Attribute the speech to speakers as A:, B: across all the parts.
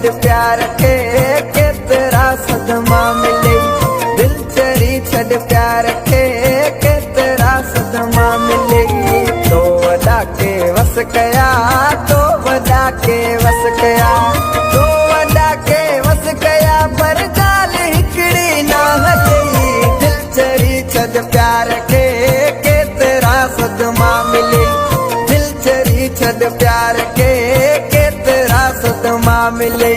A: प्यार के केतरा सदमा मिले। दिल चरी छड़ प्यार के केतरा सदमा मिले। तो वदा के वस कया, तो वदा के वस कया, तो वदा के वस कया, पर गाल हिकड़ी ना हली। दिल चरी छड़ प्यार के केतरा सदमा मिले। दिल चरी छड़ प्यार के केतरा सदमा मिले।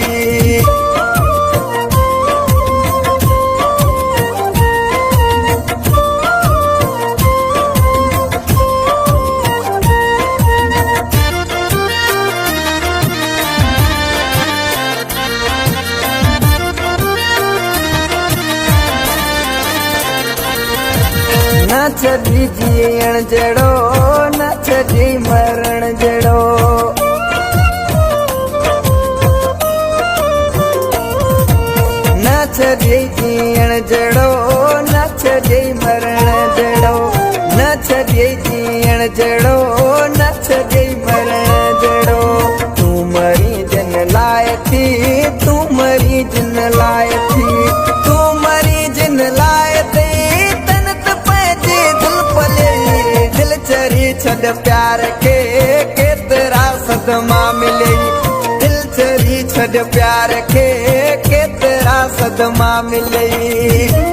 A: न छड़ी जीअण जड़ो, न छड़ी मरण जड़ो। न छड़ी जीअण जड़ो, न छड़ी मरण जड़ो। न छड़ी जीअण जड़ो, न छड़ी मरण जड़ो। तू मरी जिन लाए थी, तू मरी जिन लाए थी, तू मरी जिन लाए थी। दिल चरी छड़ प्यार के केतरा सदमा मिले। दिल चरी छड़ प्यार के केतरा सदमा मिले।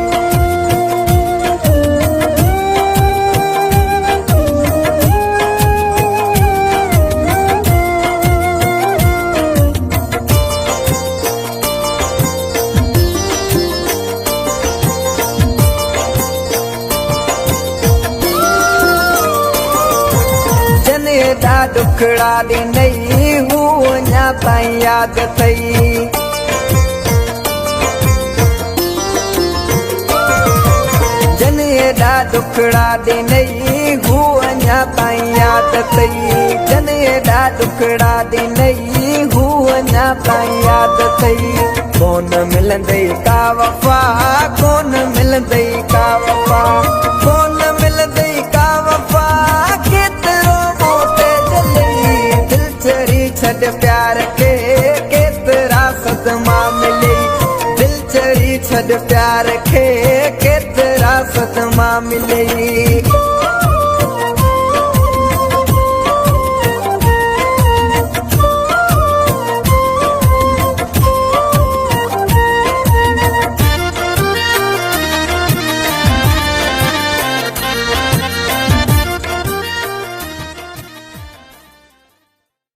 A: दा दुखड़ा ॾिनई हू अञा ताईं यादि अथई। जन एॾा दुखड़ा ॾिनई हू अञा ताईं यादि अथई। जन एॾा दुखड़ा ॾिनई हू अञा ताईं यादि अथई। कोन मिलंदई का वफ़ा, कोन मिलंदई का वफ़ा, कोन मिलंदई का वफ़ा। छड़ प्यार के केतरा सदमा मिले। दिल चरी छड़ प्यार के केतरा सदमा मिले।